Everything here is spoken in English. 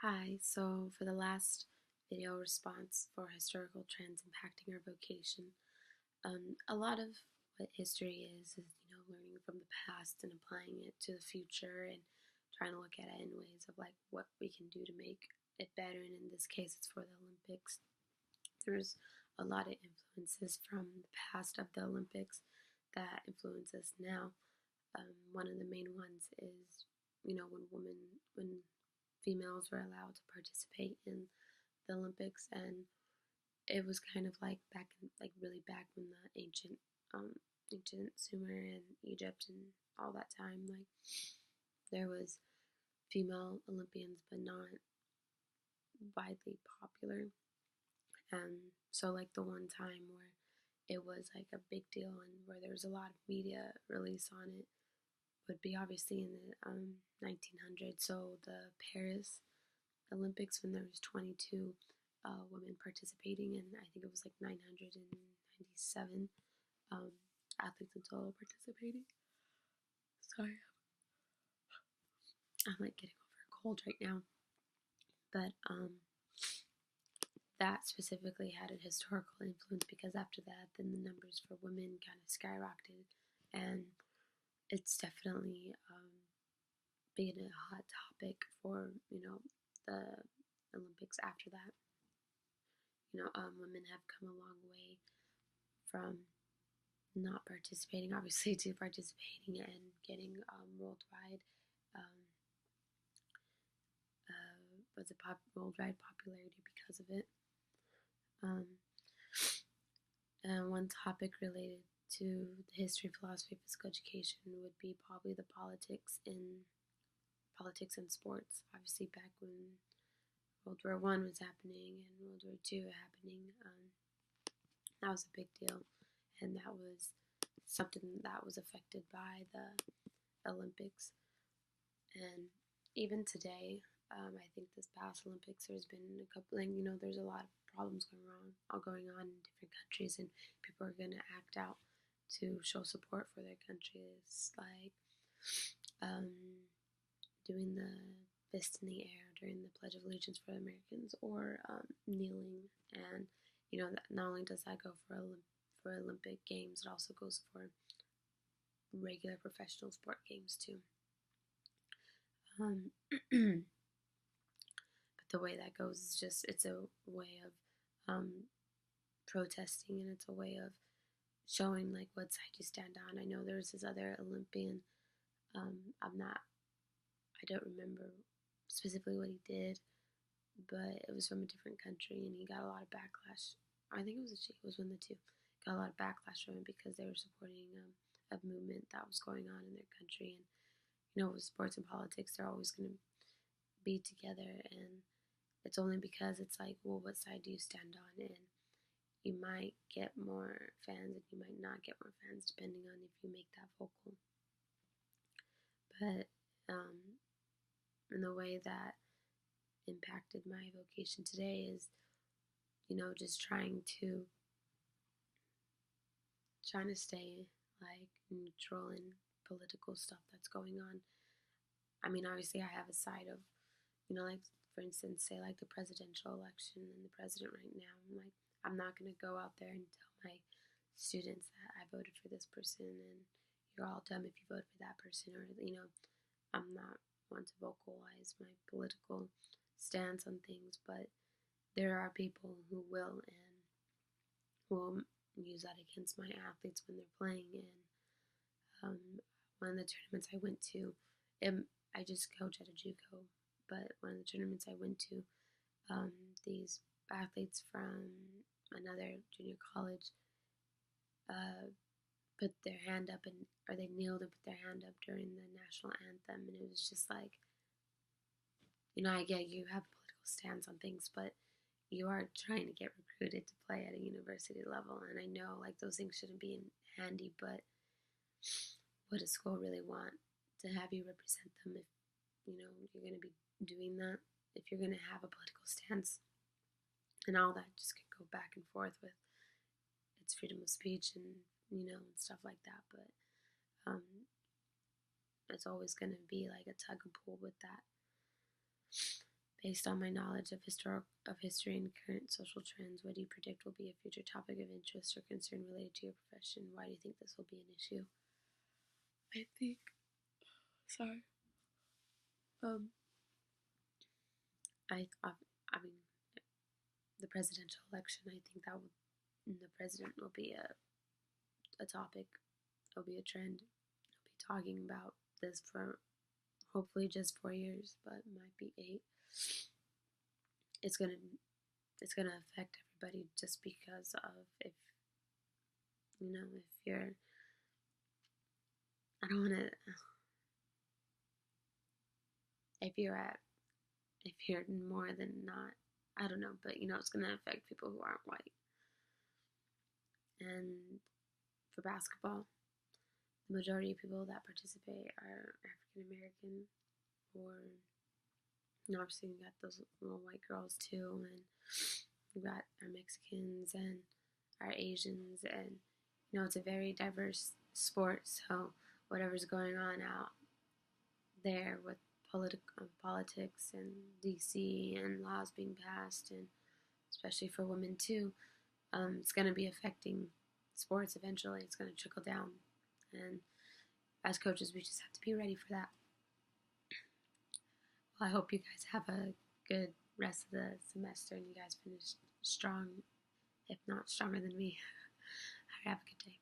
Hi, so for the last video response for historical trends impacting our vocation, a lot of what history is learning from the past and applying it to the future and trying to look at it in ways of like what we can do to make it better. And in this case, it's for the Olympics. There's a lot of influences from the past of the Olympics that influence us now. One of the main ones is, when females were allowed to participate in the Olympics, and it was kind of like really back when the ancient Sumer and Egypt and all that time, like there was female Olympians, but not widely popular. So like the one time where it was like a big deal and where there was a lot of media release on it would be obviously in the 1900s. So the Paris Olympics, when there was 22 women participating, and I think it was like 997 um, athletes in total participating. Sorry, I'm like getting over a cold right now, but that specifically had a historical influence because after that, then the numbers for women kind of skyrocketed, and it's definitely been a hot topic for the Olympics after that. Women have come a long way from not participating, obviously, to participating and getting worldwide worldwide popularity because of it. And one topic related to the history, philosophy, physical education would be probably the politics and sports. Obviously, back when World War One was happening and World War Two happening, that was a big deal, and that was something that was affected by the Olympics. And even today, I think this past Olympics, there's been a couple, there's a lot of problems going on in different countries, and people are going to act out to show support for their countries, like doing the fist in the air during the Pledge of Allegiance for the Americans, or kneeling. And not only does that go for Olympic games, it also goes for regular professional sport games too. But the way that goes is just, it's a way of protesting, and it's a way of showing like what side you stand on. I know there's this other Olympian, I don't remember specifically what he did, but it was from a different country, and he got a lot of backlash. I think it was one of the two. Got a lot of backlash from it because they were supporting a movement that was going on in their country. And with sports and politics, they're always going to be together, and it's only because it's like, well, what side do you stand on? And you might get more fans, and you might not get more fans depending on if you make that vocal. But in the way that impacted my vocation today is, just trying to stay like neutral in political stuff that's going on. I mean, obviously, I have a side of, like, for instance, say like the presidential election and the president right now. I'm not going to go out there and tell my students that I voted for this person and you're all dumb if you vote for that person, or I'm not one to vocalize my political stance on things, but there are people who will, and will use that against my athletes when they're playing. And one of the tournaments I went to, I just coach at a JUCO, but one of the tournaments I went to, these athletes from another junior college put their hand up, or they kneeled and put their hand up during the national anthem, and it was just like, I get you have a political stance on things, but you are trying to get recruited to play at a university level, and I know like those things shouldn't be handy, but what does school really want? To have you represent them if you're going to be doing that, if you're going to have a political stance, and all that just could go back and forth with it's freedom of speech and and stuff like that. But it's always going to be like a tug and pull with that, Based on my knowledge of history and current social trends, what do you predict will be a future topic of interest or concern related to your profession? Why do you think this will be an issue? I think, sorry, um, I mean, the presidential election. I think that will, the president will be a topic. It'll be a trend. I'll be talking about this for hopefully just 4 years, but it might be 8. It's gonna it's gonna affect everybody just because of if if you're I don't want to if you're at if you're more than not I don't know, but it's gonna affect people who aren't white. And for basketball, the majority of people that participate are African American, or obviously we got those little white girls too, and we got our Mexicans and our Asians, and it's a very diverse sport. So whatever's going on out there with politics and DC and laws being passed, and especially for women too, it's going to be affecting sports eventually. It's going to trickle down, and as coaches, we just have to be ready for that. Well, I hope you guys have a good rest of the semester and you guys finish strong, if not stronger than me. Have a good day.